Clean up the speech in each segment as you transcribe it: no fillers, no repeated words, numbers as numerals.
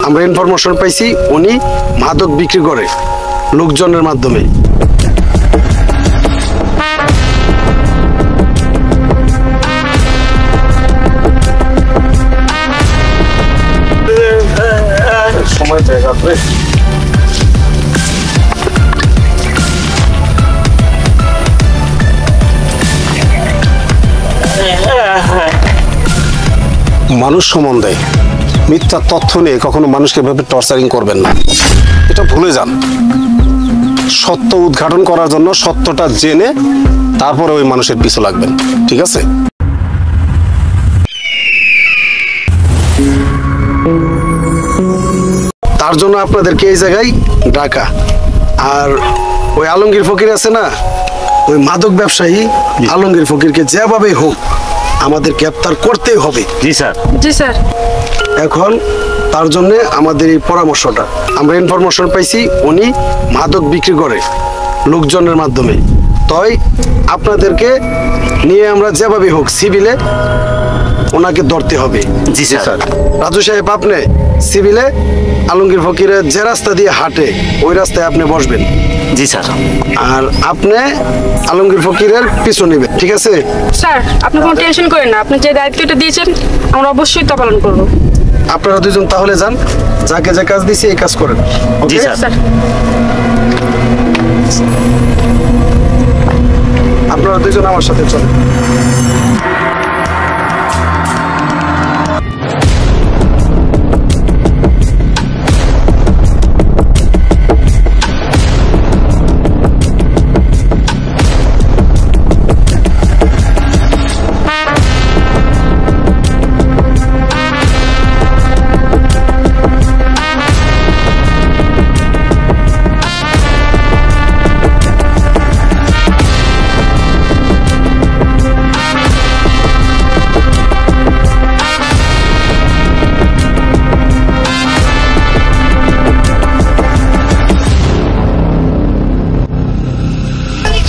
আমরা ইনফরমেশন পাইছি উনি মাদক বিক্রি করে লোকজনের মাধ্যমে। সময় জায়গা মানুষ সম্বন্ধে মিথ্যা তথ্য নিয়ে কখনো মানুষকে এভাবে টর্চারিং করবেন না, এটা ভুলে যান। সত্য উদ্ঘাটন করার জন্য সত্যটা জেনে তারপরে ওই মানুষের পিছু লাগবেন, ঠিক আছে? তার জন্য আপনাদেরকে এই জায়গায় ডাকা। আর ওই আলমগীর ফকির আছে না, ওই মাদক ব্যবসায়ী আলমগীর ফকিরকে যেভাবে হোক আমাদের গ্রেফতার করতেই হবে। জি স্যার। জি স্যার। এখন তার জন্য আমাদের এই পরামর্শটা, আমরা ইনফরমেশন পাইছি উনি মাদক বিক্রি করে লোকজনের মাধ্যমে, তাই আপনাদেরকে নিয়ে আমরা যেভাবে হোক সিভিলে ওনাকে ধরতে হবে। জি স্যার। রাজু সাহেব, আপনি সিভিলে আলমগীর ফকিরের যে রাস্তা দিয়ে হাঁটে ওই রাস্তায় আপনি বসবেন। জি স্যার। আর আপনি আলমগীর ফকিরের পিছু নেবেন, ঠিক আছে? স্যার, আপনি কোনো টেনশন করেন না, আপনি যে দায়িত্বটা দিয়েছেন আমরা অবশ্যই তা পালন করব। আপনারা দুজন তাহলে যান, যাকে যে কাজ দিয়েছি এই কাজ করেন। জি স্যার। আপনারা দুজন আমার সাথে চলেন।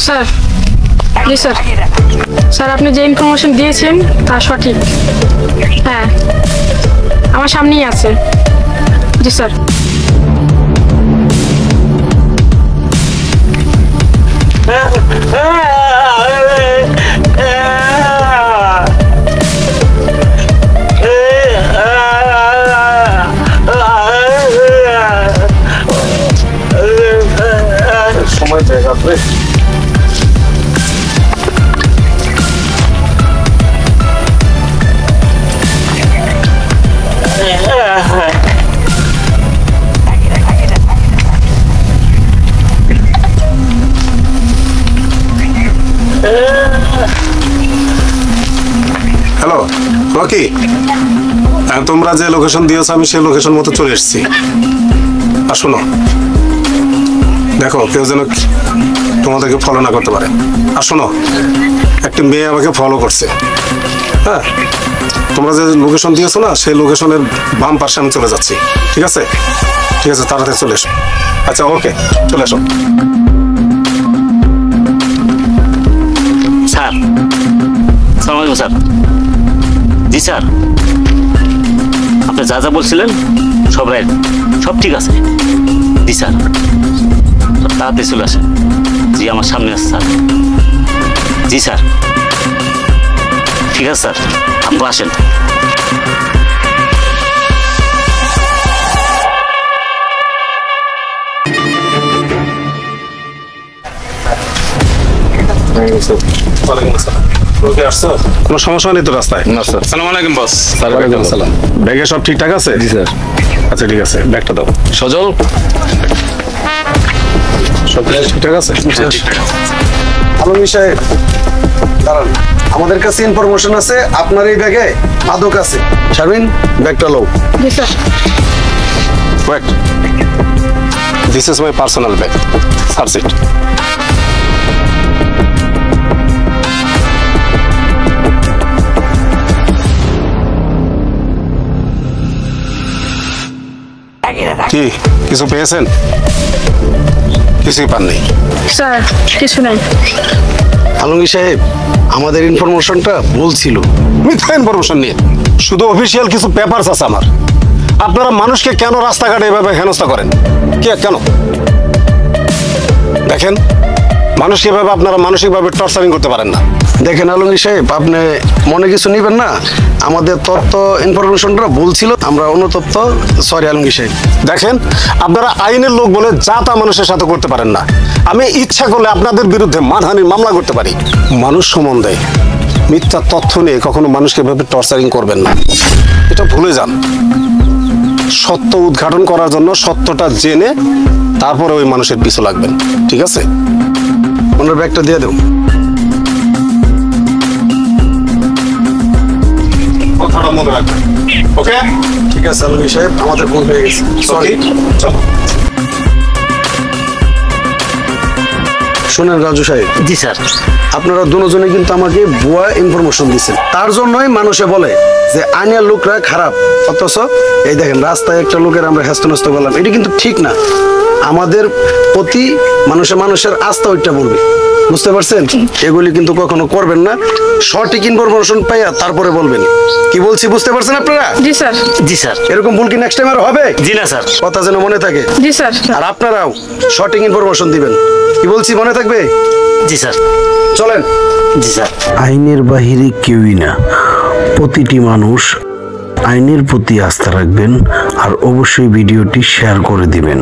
স্যার। জি স্যার। স্যার, আপনি যে ইনফরমেশন দিয়েছেন তা সঠিক। হ্যাঁ, আমার সামনেই আছে। জি স্যার। সময় জায়গা হ্যালো রকি, তোমরা যে লোকেশন দিয়েছো আমি সেই লোকেশন মতো চলে এসেছি। আর শোনো, দেখো কেউ যেন তোমাদেরকে ফলো না করতে পারে। আর শোনো, একটা মেয়ে আমাকে ফলো করছে। হ্যাঁ, তোমরা যে লোকেশন দিয়েছো না সেই লোকেশনের বাম পাশে আমি চলে যাচ্ছি, ঠিক আছে? ঠিক আছে, তাড়াতাড়ি চলে এসো। আচ্ছা, ওকে, চলে এসো। স্যার, আসসালামু আলাইকুম স্যার। জি স্যার, আপনি যা যা বলছিলেন সব রাইট, সব ঠিক আছে। জি স্যার, তাড়াতাড়ি চলে আসেন। জি, আমার সামনে আছে স্যার। জি স্যার, ঠিক আছে স্যার, আপনি আসেন। কোনো সমস্যা নেই তো রাস্তায়? না স্যার। আসসালামু আলাইকুম বস। ওয়ালাইকুম আসসালাম। ব্যাগে সব ঠিকঠাক আছে? জি স্যার। আচ্ছা, ঠিক আছে, ব্যাগটা দাও। সজল, সব ঠিকঠাক আছে? আলমগীর সাহেব দাঁড়ান, আমাদের কাছে ইনফরমেশন আছে আপনার এই ব্যাগে মাদক আছে। শারমিন, ব্যাগটা লও। জি sir. Wait, this is my personal bag, search it. কি কিছু পেয়েছেন? কিছুই পাননি? স্যার, কিছু নাই। আলমগীর সাহেব, আমাদের ইনফরমেশনটা ভুল ছিল। মিথ্যা ইনফরমেশন নিয়ে শুধু অফিসিয়াল কিছু পেপারস আছে আমার। আপনারা মানুষকে কেন রাস্তাঘাটে এভাবে হেনস্থা করেন? কেন দেখেন, মানুষকে এভাবে আপনারা মানসিকভাবে টর্চারিং করতে পারেন না। দেখেন আলমগীর সাহেব, আপনি মনে কিছু নিবেন না, আমাদের তথ্য ইনফরমেশনটা ভুল ছিল, আমরা অনুতপ্ত। সরি আলমগীর সাহেব। দেখেন, আপনারা আইনের লোক বলে যা তা মানুষের সাথে করতে পারেন না। আমি ইচ্ছা করলে আপনাদের বিরুদ্ধে মানহানির মামলা করতে পারি। মানুষ সম্বন্ধে মিথ্যা তথ্য নিয়ে কখনো মানুষকে এভাবে টর্চারিং করবেন না, এটা ভুলে যান। সত্য উদ্ঘাটন করার জন্য সত্যটা জেনে তারপরে ওই মানুষের পিছু লাগবেন, ঠিক আছে? ওনার ব্যাগটা দিয়ে দেব। কথাটা মনে রাখবেন, ওকে? ঠিক আছে আলমগীর সাহেব, আমাদের ভুল হয়ে গেছে, সরি। চলো। শোনেন রাজু সাহেব, জি স্যার। আপনারা দুজনে কিন্তু আমাকে ভুয়া ইনফরমেশন দিচ্ছেন, তার জন্যই মানুষে বলে যে আইনের লোকরা খারাপ, অথচ এই দেখেন রাস্তায় একটা লোকের আমরা হেস্তনস্ত করলাম, এটা কিন্তু ঠিক না। আমাদের প্রতি মানুষের আস্থা ওইটা বলবে, বুঝতে পারছেন? এগুলি কিন্তু কখনো করবেন না, সঠিক ইনফরমেশন পাইয়া তারপরে বলবেন। কি বলছি বুঝতে পারছেন আপনারা? জি স্যার। জি স্যার। এরকম ভুল কি নেক্সট টাইম আর হবে? জি না স্যার। কথা যেন মনে থাকে। জি স্যার। আর আপনারাও সঠিক ইনফরমেশন দিবেন, কি বলছি মনে থাকবে? জি স্যার। চলেন। জি স্যার। আইনের বাহিরে কেউই না, প্রতিটি মানুষ আইনের প্রতি আস্থা রাখবেন আর অবশ্যই ভিডিওটি শেয়ার করে দিবেন।